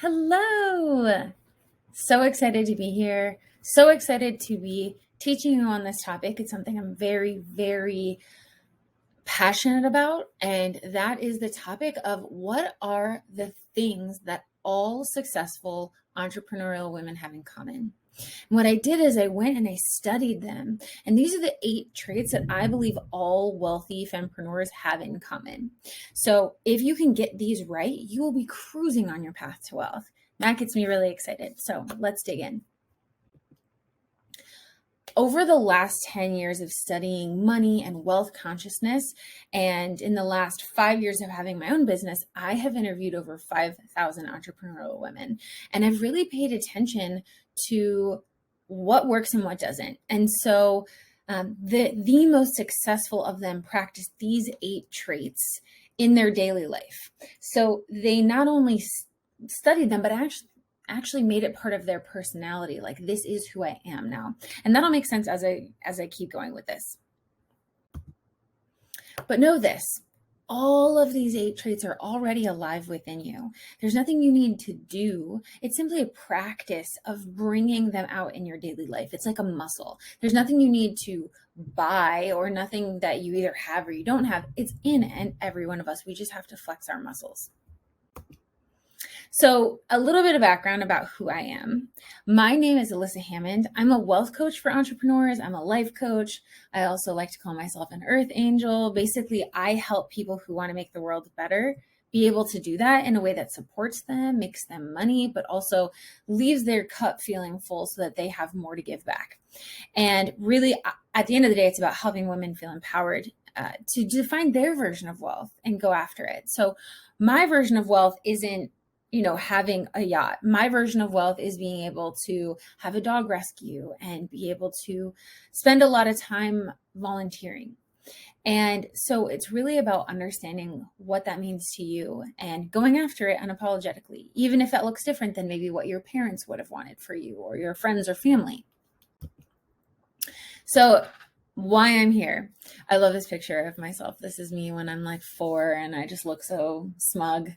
Hello. So excited to be here. So excited to be teaching you on this topic. It's something I'm very, very passionate about. And that is the topic of what are the things that all successful entrepreneurial women have in common. And what I did is I went and I studied them. And these are the 8 traits that I believe all wealthy fempreneurs have in common. So if you can get these right, you will be cruising on your path to wealth. That gets me really excited. So let's dig in. Over the last 10 years of studying money and wealth consciousness, and in the last 5 years of having my own business, I have interviewed over 5,000 entrepreneurial women. And I've really paid attention to what works and what doesn't. And so the most successful of them practice these 8 traits in their daily life. So they not only studied them, but actually made it part of their personality. Like, this is who I am now. And that'll make sense as I keep going with this. But know this, all of these 8 traits are already alive within you. There's nothing you need to do. It's simply a practice of bringing them out in your daily life. It's like a muscle. There's nothing you need to buy or nothing that you either have or you don't have. It's in every one of us. We just have to flex our muscles. So a little bit of background about who I am. My name is Alyssa Hammond. I'm a wealth coach for entrepreneurs. I'm a life coach. I also like to call myself an earth angel. Basically, I help people who want to make the world better be able to do that in a way that supports them, makes them money, but also leaves their cup feeling full so that they have more to give back. And really, at the end of the day, it's about helping women feel empowered to define their version of wealth and go after it. So my version of wealth isn't having a yacht. My version of wealth is being able to have a dog rescue and be able to spend a lot of time volunteering. And so it's really about understanding what that means to you and going after it unapologetically, even if that looks different than maybe what your parents would have wanted for you or your friends or family. So why I'm here. I love this picture of myself. This is me when I'm like 4 and I just look so smug.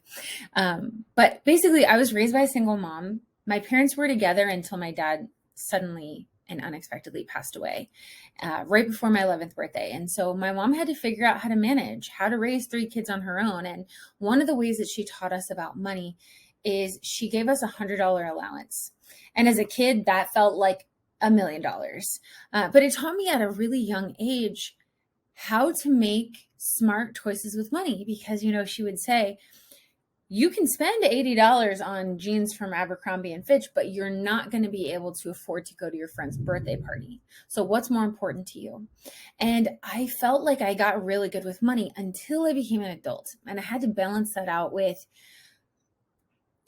But basically, I was raised by a single mom. My parents were together until my dad suddenly and unexpectedly passed away right before my 11th birthday. And so my mom had to figure out how to manage, how to raise 3 kids on her own. And one of the ways that she taught us about money is she gave us $100 allowance. And as a kid, that felt like $1 million. But it taught me at a really young age how to make smart choices with money, because, she would say, you can spend $80 on jeans from Abercrombie and Fitch, but you're not going to be able to afford to go to your friend's birthday party. So what's more important to you? And I felt like I got really good with money until I became an adult. And I had to balance that out with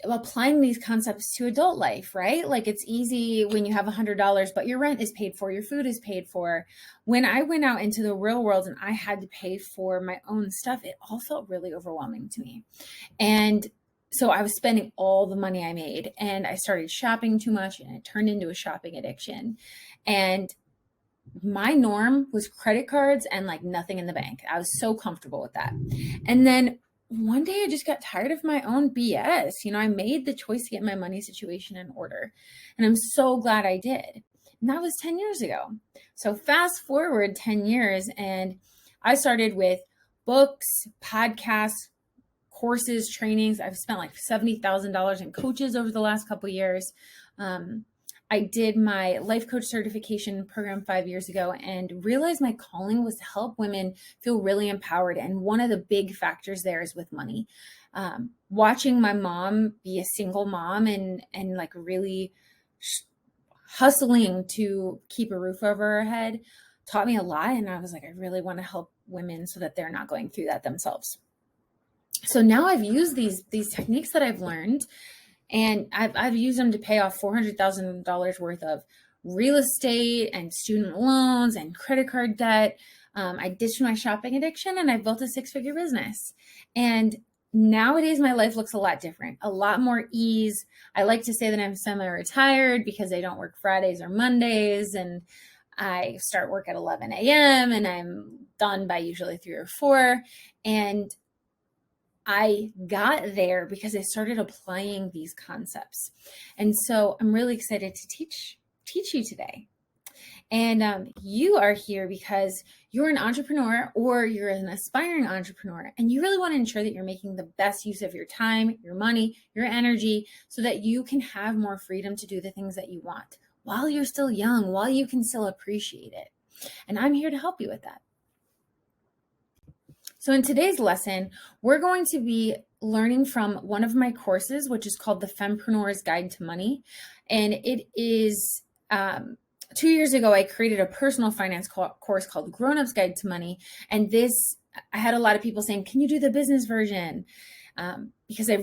applying these concepts to adult life, right? Like, it's easy when you have $100, but your rent is paid for, your food is paid for. When I went out into the real world and I had to pay for my own stuff, it all felt really overwhelming to me. And so I was spending all the money I made, and I started shopping too much, and it turned into a shopping addiction. And my norm was credit cards and like nothing in the bank. I was so comfortable with that. And then one day I just got tired of my own BS. I made the choice to get my money situation in order. And I'm so glad I did. And that was 10 years ago. So fast forward 10 years, and I started with books, podcasts, courses, trainings. I've spent like $70,000 in coaches over the last couple of years. I did my life coach certification program 5 years ago and realized my calling was to help women feel really empowered. And one of the big factors there is with money. Watching my mom be a single mom and like really hustling to keep a roof over her head taught me a lot. And I was like, I really want to help women so that they're not going through that themselves. So now I've used these techniques that I've learned, and I've used them to pay off $400,000 worth of real estate and student loans and credit card debt. I ditched my shopping addiction and I built a 6-figure business. And nowadays my life looks a lot different, a lot more ease. I like to say that I'm semi-retired because I don't work Fridays or Mondays, and I start work at 11 a.m. and I'm done by usually 3 or 4. And I got there because I started applying these concepts. And so I'm really excited to teach you today. And you are here because you're an entrepreneur or you're an aspiring entrepreneur, and you really want to ensure that you're making the best use of your time, your money, your energy, so that you can have more freedom to do the things that you want while you're still young, while you can still appreciate it. And I'm here to help you with that. So in today's lesson, we're going to be learning from one of my courses, which is called the Fempreneurs Guide to Money. And it is 2 years ago, I created a personal finance course called Grown Ups Guide to Money. And this, I had a lot of people saying, can you do the business version? Because I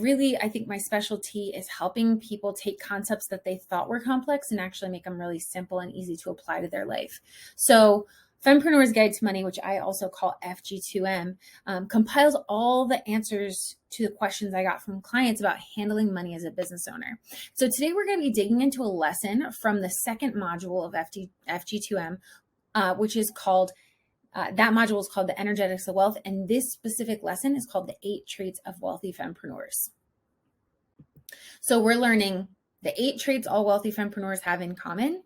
think my specialty is helping people take concepts that they thought were complex and actually make them really simple and easy to apply to their life. So Fempreneurs Guide to Money, which I also call FG2M, compiles all the answers to the questions I got from clients about handling money as a business owner. So today we're going to be digging into a lesson from the second module of FG2M, which is called, that module is called the Energetics of Wealth. And this specific lesson is called the 8 Traits of Wealthy Fempreneurs. So we're learning the 8 traits all wealthy fempreneurs have in common,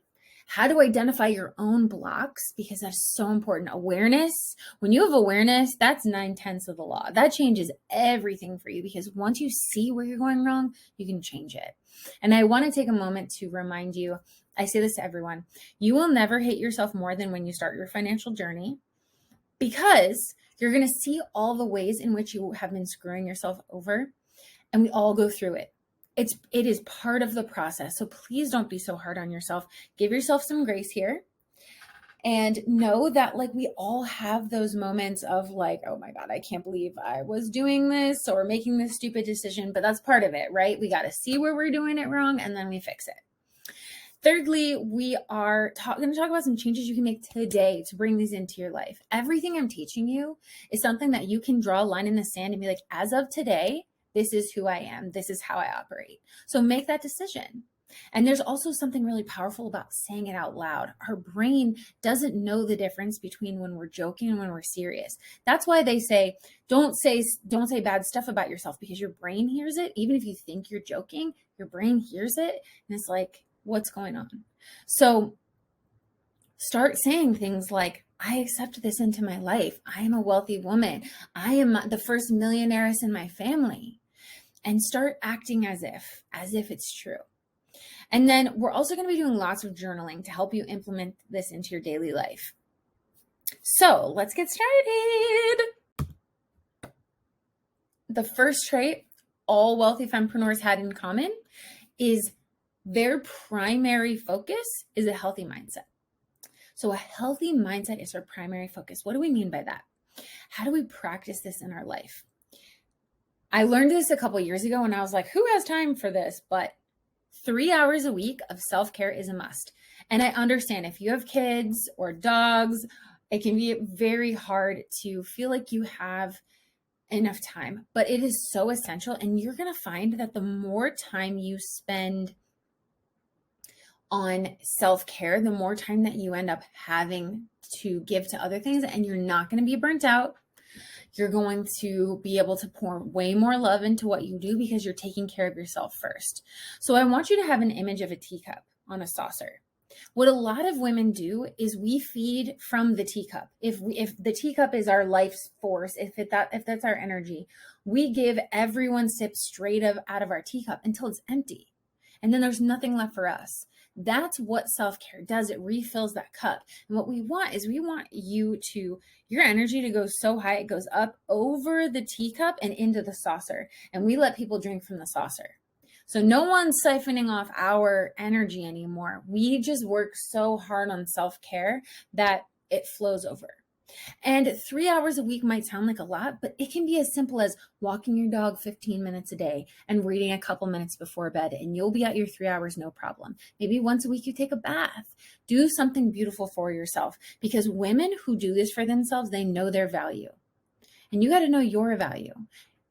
how to identify your own blocks, because that's so important. Awareness, when you have awareness, that's 9/10 of the law. That changes everything for you, because once you see where you're going wrong, you can change it. And I want to take a moment to remind you, I say this to everyone, you will never hate yourself more than when you start your financial journey, because you're going to see all the ways in which you have been screwing yourself over, and we all go through it. It is part of the process. So please don't be so hard on yourself. Give yourself some grace here, and know that like we all have those moments of like, oh my God, I can't believe I was doing this or making this stupid decision, but that's part of it, right? We got to see where we're doing it wrong and then we fix it. Thirdly, we are going to talk about some changes you can make today to bring these into your life. Everything I'm teaching you is something that you can draw a line in the sand and be like, as of today, this is who I am. This is how I operate. So make that decision. And there's also something really powerful about saying it out loud. Our brain doesn't know the difference between when we're joking and when we're serious. That's why they say, don't say bad stuff about yourself, because your brain hears it. Even if you think you're joking, your brain hears it. And it's like, what's going on? So start saying things like, I accept this into my life. I am a wealthy woman. I am the first millionairess in my family. And start acting as if it's true. And then we're also going to be doing lots of journaling to help you implement this into your daily life. So let's get started. The first trait all wealthy fempreneurs had in common is their primary focus is a healthy mindset. So a healthy mindset is our primary focus. What do we mean by that? How do we practice this in our life? I learned this a couple years ago and I was like, who has time for this? But 3 hours a week of self-care is a must. And I understand if you have kids or dogs, it can be very hard to feel like you have enough time, but it is so essential. And you're going to find that the more time you spend on self-care, the more time that you end up having to give to other things, and you're not going to be burnt out. You're going to be able to pour way more love into what you do because you're taking care of yourself first. So I want you to have an image of a teacup on a saucer. What a lot of women do is we feed from the teacup. If the teacup is our life's force, if that's our energy, we give everyone sips straight out of our teacup until it's empty. And then there's nothing left for us. That's what self-care does. It refills that cup. And what we want is your energy to go so high, it goes up over the teacup and into the saucer. And we let people drink from the saucer. So no one's siphoning off our energy anymore. We just work so hard on self-care that it flows over. And 3 hours a week might sound like a lot, but it can be as simple as walking your dog 15 minutes a day and reading a couple minutes before bed, and you'll be at your 3 hours, no problem. Maybe once a week you take a bath. Do something beautiful for yourself, because women who do this for themselves, they know their value. And you got to know your value.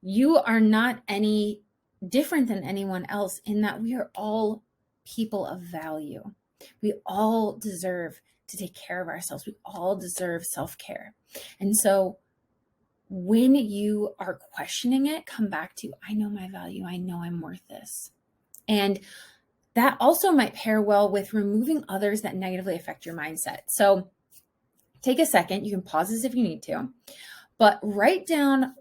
You are not any different than anyone else in that we are all people of value. We all deserve to take care of ourselves. We all deserve self-care. And so when you are questioning it, come back to, I know my value. I know I'm worth this. And that also might pair well with removing others that negatively affect your mindset. So take a second. You can pause this if you need to, but write down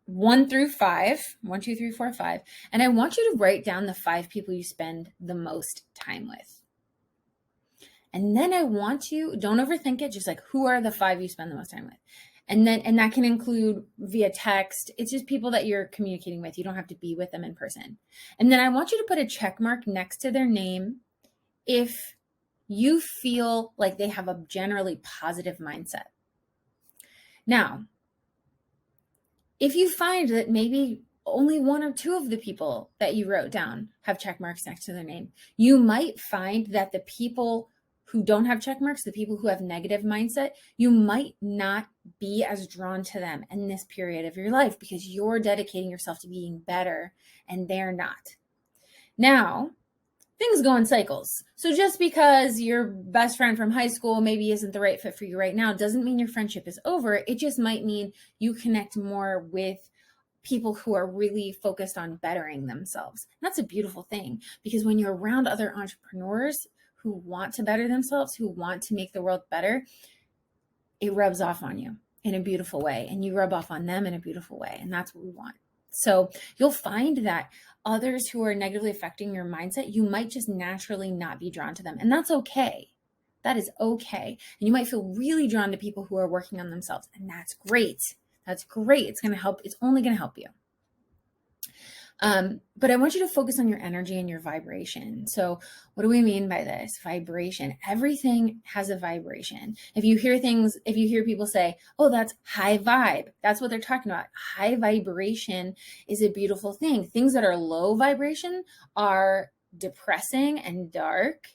1 through 5, 1, 2, 3, 4, 5. And I want you to write down the 5 people you spend the most time with. And then I want you, don't overthink it, just like, who are the 5 you spend the most time with? And that can include via text. It's just people that you're communicating with. You don't have to be with them in person. And then I want you to put a check mark next to their name if you feel like they have a generally positive mindset. Now, if you find that maybe only 1 or 2 of the people that you wrote down have check marks next to their name, you might find that the people who don't have check marks, the people who have negative mindset, you might not be as drawn to them in this period of your life because you're dedicating yourself to being better and they're not. Now, things go in cycles. So just because your best friend from high school maybe isn't the right fit for you right now doesn't mean your friendship is over. It just might mean you connect more with people who are really focused on bettering themselves. And that's a beautiful thing, because when you're around other entrepreneurs who want to better themselves, who want to make the world better, it rubs off on you in a beautiful way, and you rub off on them in a beautiful way. And that's what we want. So you'll find that others who are negatively affecting your mindset, you might just naturally not be drawn to them. And that's okay. That is okay. And you might feel really drawn to people who are working on themselves. And that's great. That's great. It's going to help. It's only going to help you. But I want you to focus on your energy and your vibration. So what do we mean by this? Vibration. Everything has a vibration. If you hear people say, oh, that's high vibe, that's what they're talking about. High vibration is a beautiful thing. Things that are low vibration are depressing and dark,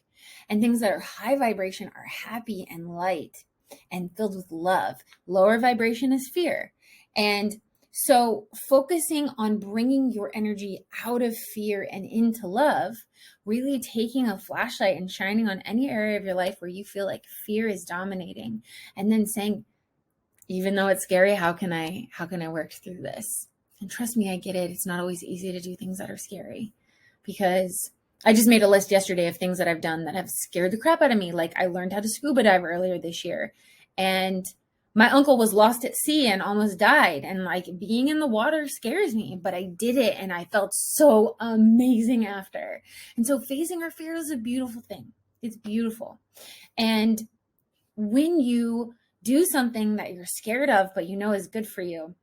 and things that are high vibration are happy and light and filled with love. Lower vibration is fear. And so focusing on bringing your energy out of fear and into love, really taking a flashlight and shining on any area of your life where you feel like fear is dominating, and then saying, even though it's scary, how can I work through this? And trust me, I get it. It's not always easy to do things that are scary, because I just made a list yesterday of things that I've done that have scared the crap out of me. Like, I learned how to scuba dive earlier this year, and my uncle was lost at sea and almost died. And like, being in the water scares me, but I did it and I felt so amazing after. And so facing our fear is a beautiful thing. It's beautiful. And when you do something that you're scared of, but you know is good for you,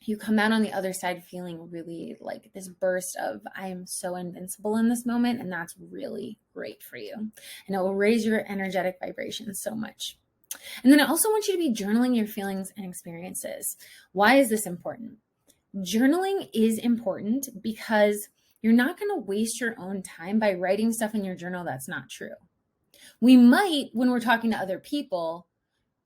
you come out on the other side feeling really like this burst of, I am so invincible in this moment. And that's really great for you. And it will raise your energetic vibration so much. And then I also want you to be journaling your feelings and experiences. Why is this important? Journaling is important because you're not going to waste your own time by writing stuff in your journal that's not true. We might, when we're talking to other people,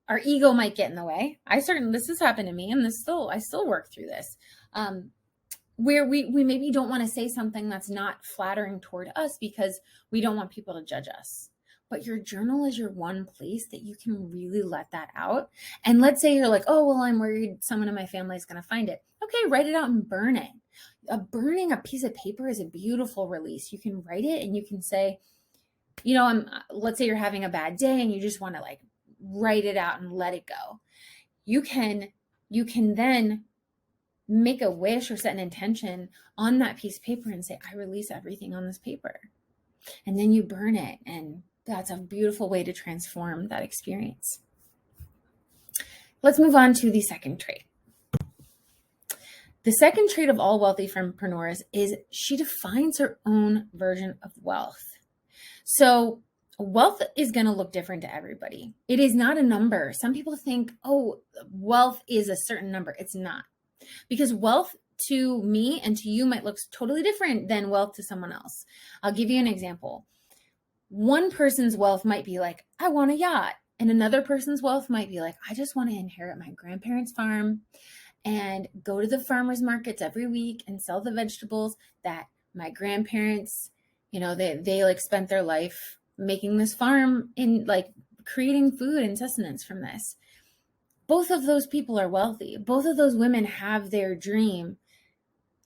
our ego might get in the way. This has happened to me, and I still work through this, where we maybe don't want to say something that's not flattering toward us because we don't want people to judge us. But your journal is your one place that you can really let that out. And let's say you're like, oh, well, I'm worried someone in my family is going to find it. Okay, write it out and burn it. Burning a piece of paper is a beautiful release. You can write it and you can say, let's say you're having a bad day and you just want to like write it out and let it go. You can then make a wish or set an intention on that piece of paper and say, I release everything on this paper. And then you burn it, and that's a beautiful way to transform that experience. Let's move on to the second trait. The second trait of all wealthy fempreneurs is she defines her own version of wealth. So wealth is going to look different to everybody. It is not a number. Some people think, oh, wealth is a certain number. It's not. Because wealth to me and to you might look totally different than wealth to someone else. I'll give you an example. One person's wealth might be like, I want a yacht. And another person's wealth might be like, I just want to inherit my grandparents' farm and go to the farmers markets every week and sell the vegetables that my grandparents, they like spent their life making this farm in like creating food and sustenance from this. both of those people are wealthy. Both of those women have their dream.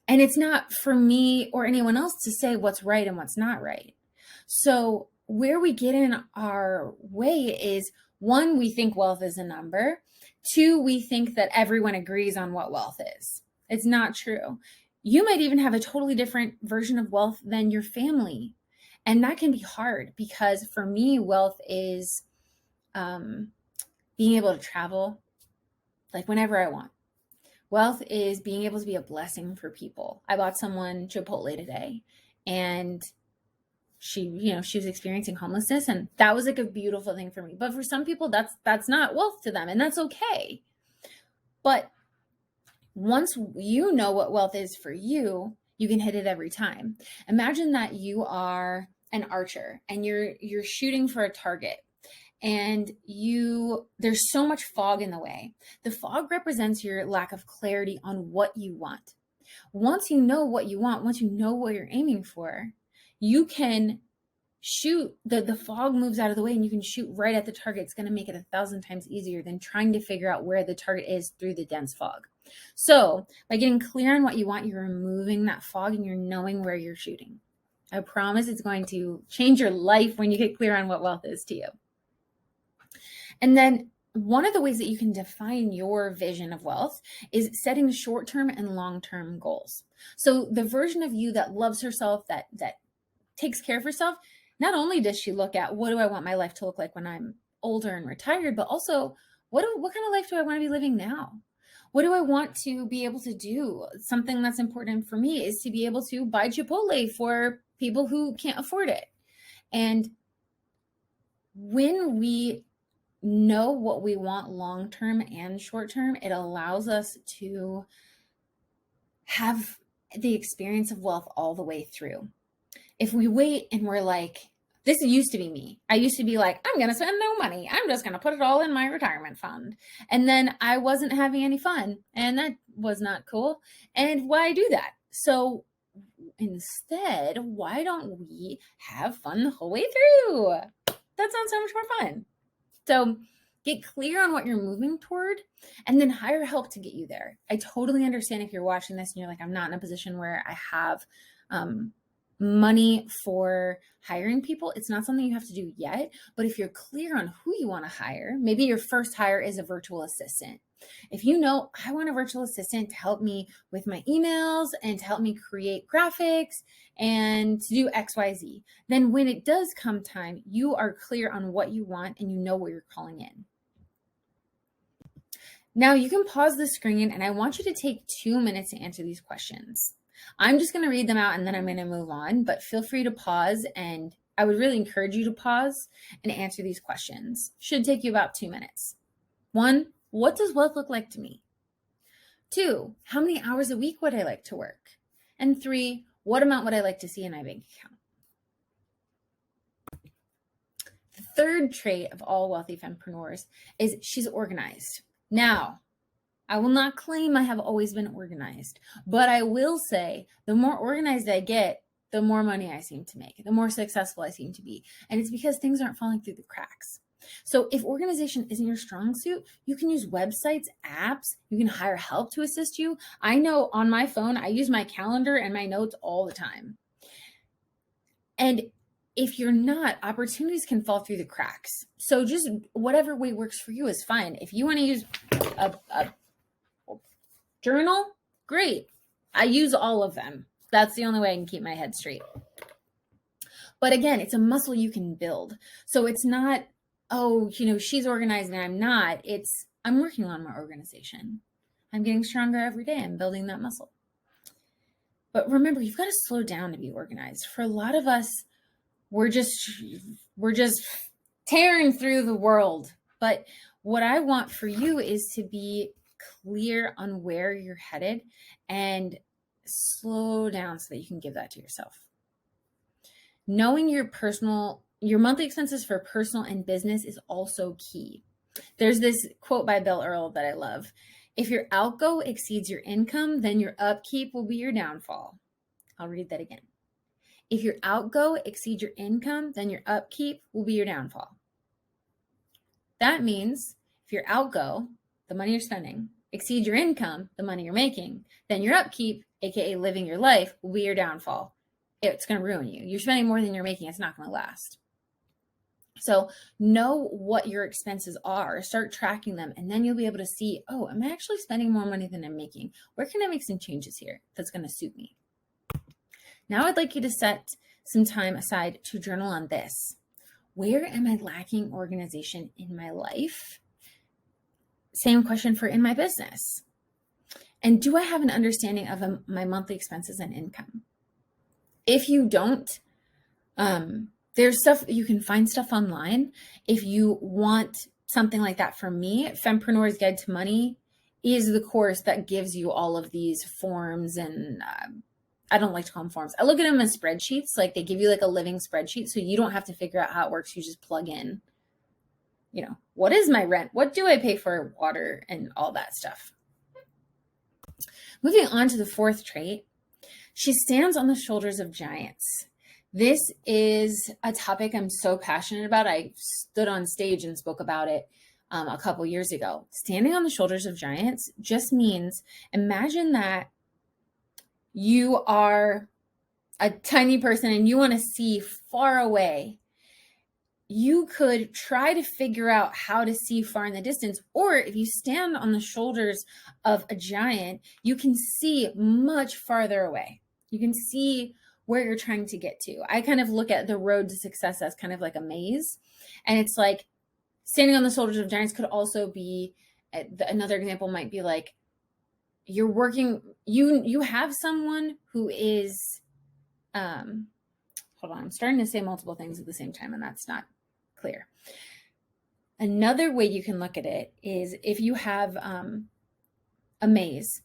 And it's not for me or anyone else to say what's right and what's not right. So where we get in our way is, one, we think wealth is a number. Two, we think that everyone agrees on what wealth is. It's not true. You might even have a totally different version of wealth than your family. And that can be hard, because for me, wealth is being able to travel like whenever I want. Wealth is being able to be a blessing for people. I bought someone Chipotle today, and she was experiencing homelessness, and that was like a beautiful thing for me. But for some people, that's not wealth to them, and that's okay. But once you know what wealth is for you, you can hit it every time. Imagine that you are an archer and you're shooting for a target, and there's so much fog in the way. The fog represents your lack of clarity on what you want. Once you know what you want, once you know what you're aiming for, you can shoot. The fog moves out of the way and you can shoot right at the target. It's going to make it 1,000 times easier than trying to figure out where the target is through the dense fog. So by getting clear on what you want, you're removing that fog and you're knowing where you're shooting. I promise it's going to change your life when you get clear on what wealth is to you. And then one of the ways that you can define your vision of wealth is setting short-term and long-term goals. So the version of you that loves herself, that takes care of herself, not only does she look at, what do I want my life to look like when I'm older and retired, but also what kind of life do I want to be living now? What do I want to be able to do? Something that's important for me is to be able to buy Chipotle for people who can't afford it. And when we know what we want long-term and short-term, it allows us to have the experience of wealth all the way through. If we wait and we're like, this used to be me. I used to be like, I'm going to spend no money. I'm just going to put it all in my retirement fund. And then I wasn't having any fun, and that was not cool. And why do that? So instead, why don't we have fun the whole way through? That sounds so much more fun. So get clear on what you're moving toward, and then hire help to get you there. I totally understand if you're watching this and you're like, I'm not in a position where I have money for hiring people. It's not something you have to do yet, but if you're clear on who you want to hire, maybe your first hire is a virtual assistant. If you know, I want a virtual assistant to help me with my emails and to help me create graphics and to do XYZ, then when it does come time, you are clear on what you want and you know what you're calling in. Now you can pause the screen, and I want you to take 2 minutes to answer these questions. I'm just going to read them out and then I'm going to move on, but feel free to pause, and I would really encourage you to pause and answer these questions. Should take you about 2 minutes. 1, what does wealth look like to me? 2, how many hours a week would I like to work? And 3, what amount would I like to see in my bank account? The third trait of all wealthy fempreneurs is she's organized. Now, I will not claim I have always been organized, but I will say the more organized I get, the more money I seem to make, the more successful I seem to be. And it's because things aren't falling through the cracks. So if organization isn't your strong suit, you can use websites, apps, you can hire help to assist you. I know on my phone, I use my calendar and my notes all the time. And if you're not, opportunities can fall through the cracks. So just whatever way works for you is fine. If you want to use a journal, great. I use all of them. That's the only way I can keep my head straight. But again, it's a muscle you can build. So it's not, oh, she's organized and I'm not. It's, I'm working on my organization. I'm getting stronger every day. I'm building that muscle. But remember, you've got to slow down to be organized. For a lot of us, we're just tearing through the world. But what I want for you is to be clear on where you're headed and slow down so that you can give that to yourself. Knowing your monthly expenses for personal and business is also key. There's this quote by Bill Earl that I love. If your outgo exceeds your income, then your upkeep will be your downfall. I'll read that again. If your outgo exceeds your income, then your upkeep will be your downfall. That means if your outgo, the money you're spending, exceed your income, the money you're making, then your upkeep, aka living your life, will be your downfall. It's going to ruin you. You're spending more than you're making. It's not going to last. So know what your expenses are, start tracking them, and then you'll be able to see, oh, I'm actually spending more money than I'm making. Where can I make some changes here that's going to suit me? Now I'd like you to set some time aside to journal on this. Where am I lacking organization in my life? Same question for in my business. And do I have an understanding of my monthly expenses and income? If you don't, there's stuff, you can find stuff online. If you want something like that from me, Fempreneurs Guide to Money is the course that gives you all of these forms, and I don't like to call them forms. I look at them as spreadsheets. Like they give you like a living spreadsheet, so you don't have to figure out how it works. You just plug in, what is my rent? What do I pay for water and all that stuff? Moving on to the fourth trait, she stands on the shoulders of giants. This is a topic I'm so passionate about. I stood on stage and spoke about it a couple years ago. Standing on the shoulders of giants just means, imagine that you are a tiny person and you want to see far away. You could try to figure out how to see far in the distance, or if you stand on the shoulders of a giant, you can see much farther away. You can see where you're trying to get to. I kind of look at the road to success as kind of like a maze. And it's like standing on the shoulders of giants could also be, another example might be like, you're working, you have someone who is, hold on, I'm starting to say multiple things at the same time, and that's not clear. Another way you can look at it is if you have a maze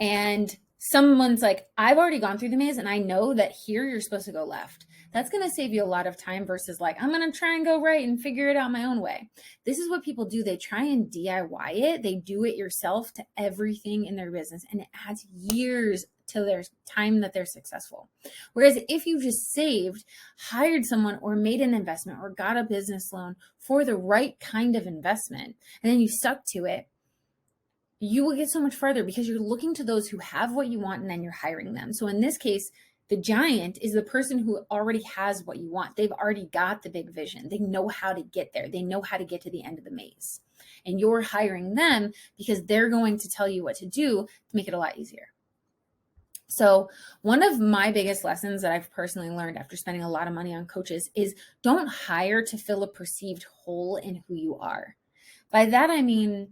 and someone's like, I've already gone through the maze and I know that here you're supposed to go left. That's going to save you a lot of time versus like, I'm going to try and go right and figure it out my own way. This is what people do. They try and DIY it. They do it yourself to everything in their business, and it adds years to their time that they're successful. Whereas if you just saved, hired someone, or made an investment, or got a business loan for the right kind of investment, and then you stuck to it, you will get so much farther because you're looking to those who have what you want and then you're hiring them. So in this case, the giant is the person who already has what you want. They've already got the big vision. They know how to get there. They know how to get to the end of the maze. And you're hiring them because they're going to tell you what to do to make it a lot easier. So one of my biggest lessons that I've personally learned after spending a lot of money on coaches is don't hire to fill a perceived hole in who you are. By that, I mean,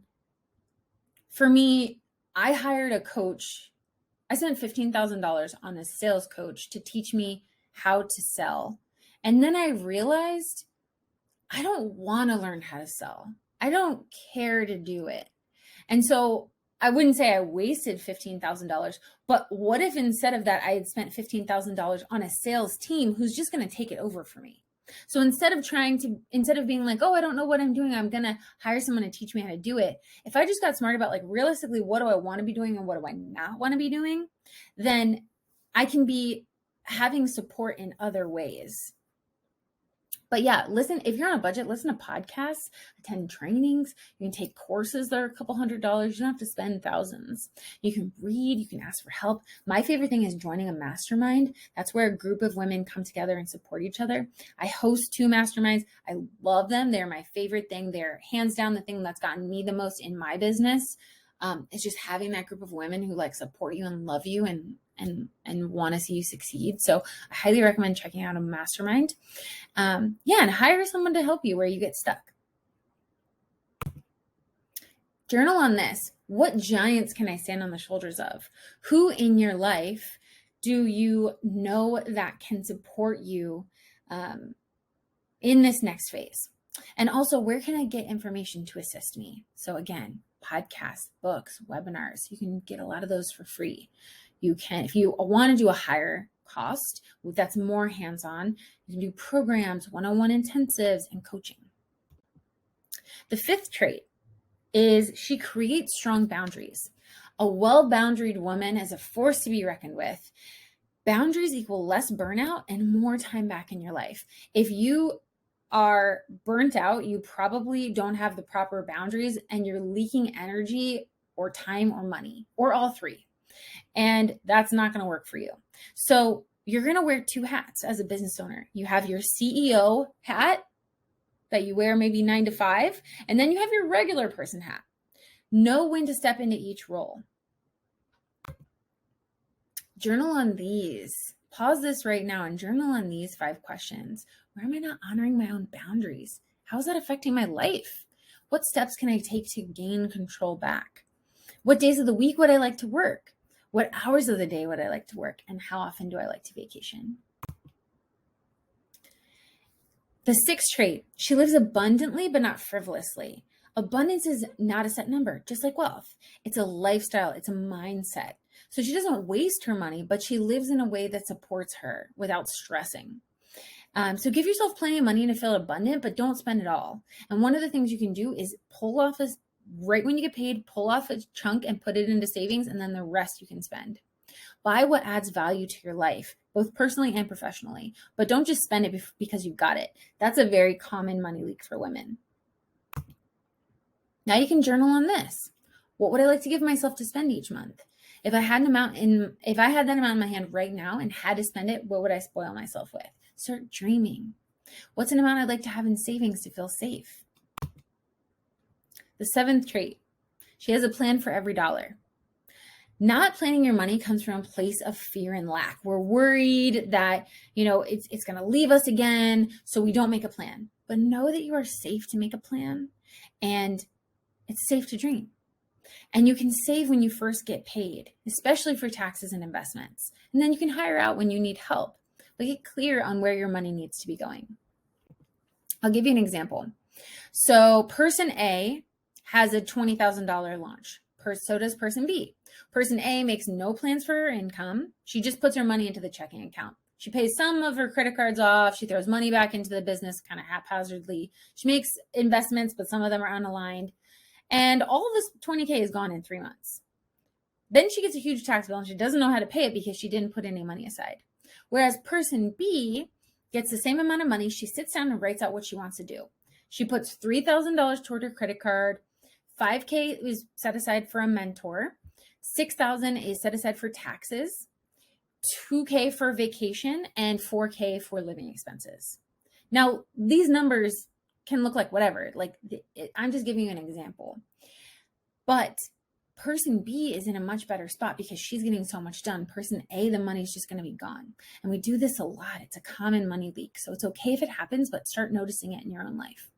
for me, I hired a coach. I spent $15,000 on a sales coach to teach me how to sell. And then I realized I don't want to learn how to sell. I don't care to do it. And so I wouldn't say I wasted $15,000, but what if instead of that, I had spent $15,000 on a sales team who's just going to take it over for me? So instead of being like, oh, I don't know what I'm doing, I'm going to hire someone to teach me how to do it. If I just got smart about like, realistically, what do I want to be doing and what do I not want to be doing? Then I can be having support in other ways. But yeah, listen, if you're on a budget, listen to podcasts, attend trainings. You can take courses that are a couple $100. You don't have to spend thousands. You can read, you can ask for help. My favorite thing is joining a mastermind. That's where a group of women come together and support each other. I host 2 masterminds. I love them. They're my favorite thing. They're hands down the thing that's gotten me the most in my business. It's just having that group of women who like support you and love you and want to see you succeed. So I highly recommend checking out a mastermind. And hire someone to help you where you get stuck. Journal on this. What giants can I stand on the shoulders of? Who in your life do you know that can support you in this next phase? And also, where can I get information to assist me? So again, podcasts, books, webinars, you can get a lot of those for free. You can, if you want to do a higher cost, that's more hands-on, you can do programs, one-on-one intensives, and coaching. The 5th trait is she creates strong boundaries. A well-boundaried woman is a force to be reckoned with. Boundaries equal less burnout and more time back in your life. If you are burnt out, you probably don't have the proper boundaries, and you're leaking energy or time or money or all three. And that's not going to work for you. So you're going to wear two hats as a business owner. You have your CEO hat that you wear maybe 9 to 5, and then you have your regular person hat. Know when to step into each role. Journal on these. Pause this right now and journal on these 5 questions. Where am I not honoring my own boundaries? How is that affecting my life? What steps can I take to gain control back? What days of the week would I like to work? What hours of the day would I like to work? And how often do I like to vacation? The 6th trait, she lives abundantly but not frivolously. Abundance is not a set number, just like wealth. It's a lifestyle, it's a mindset. So she doesn't waste her money, but she lives in a way that supports her without stressing. So give yourself plenty of money to feel abundant, but don't spend it all. And one of the things you can do is pull off right when you get paid, pull off a chunk and put it into savings, and then the rest you can spend. Buy what adds value to your life, both personally and professionally, but don't just spend it because you got it. That's a very common money leak for women. Now you can journal on this. What would I like to give myself to spend each month? If I had that amount in my hand right now and had to spend it, what would I spoil myself with? Start dreaming. What's an amount I'd like to have in savings to feel safe? The 7th trait, she has a plan for every dollar. Not planning your money comes from a place of fear and lack. We're worried that, it's going to leave us again, so we don't make a plan. But know that you are safe to make a plan, and it's safe to dream. And you can save when you first get paid, especially for taxes and investments. And then you can hire out when you need help. But get clear on where your money needs to be going. I'll give you an example. So person A has a $20,000 launch. So does person B. Person A makes no plans for her income. She just puts her money into the checking account. She pays some of her credit cards off. She throws money back into the business kind of haphazardly. She makes investments, but some of them are unaligned. And all of this 20K is gone in 3 months. Then she gets a huge tax bill and she doesn't know how to pay it because she didn't put any money aside. Whereas person B gets the same amount of money. She sits down and writes out what she wants to do. She puts $3,000 toward her credit card. $5K is set aside for a mentor. $6,000 is set aside for taxes. $2K for vacation and $4K for living expenses. Now, these numbers can look like whatever. I'm just giving you an example. But person B is in a much better spot because she's getting so much done. Person A, the money's just going to be gone. And we do this a lot. It's a common money leak. So it's okay if it happens, but start noticing it in your own life.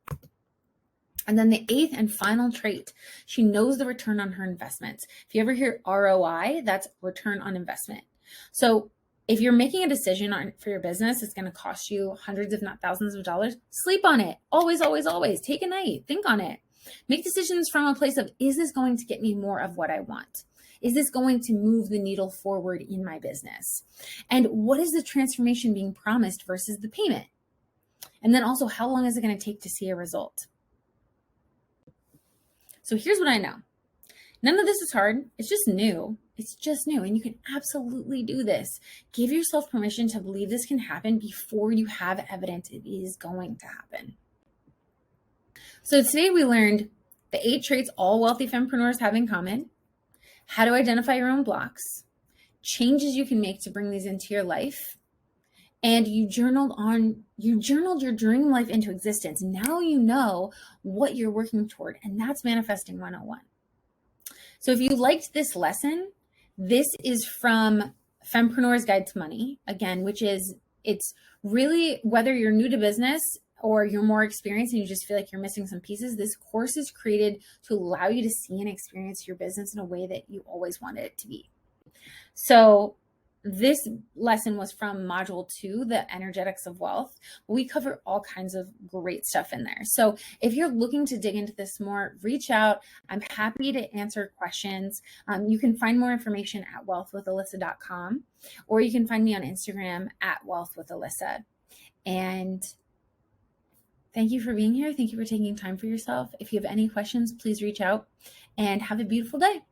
And then the 8th and final trait, she knows the return on her investments. If you ever hear ROI, that's return on investment. So if you're making a decision for your business, it's going to cost you hundreds, if not thousands of dollars. Sleep on it. Always, always, always. Take a night. Think on it. Make decisions from a place of, is this going to get me more of what I want? Is this going to move the needle forward in my business? And what is the transformation being promised versus the payment? And then also, how long is it going to take to see a result? So here's what I know. None of this is hard. It's just new. It's just new. And you can absolutely do this. Give yourself permission to believe this can happen before you have evidence it is going to happen. So today we learned the 8 traits all wealthy fempreneurs have in common, how to identify your own blocks, changes you can make to bring these into your life, and you journaled your dream life into existence. Now you know what you're working toward, and that's manifesting 101. So if you liked this lesson, this is from Fempreneur's Guide to Money, again, which is, it's really, whether you're new to business or you're more experienced and you just feel like you're missing some pieces, this course is created to allow you to see and experience your business in a way that you always wanted it to be. So this lesson was from module 2, the energetics of wealth. We cover all kinds of great stuff in there. So if you're looking to dig into this more, reach out. I'm happy to answer questions. You can find more information at wealthwithalyssa.com, or you can find me on Instagram at wealthwithalyssa. And thank you for being here. Thank you for taking time for yourself. If you have any questions, please reach out, and have a beautiful day.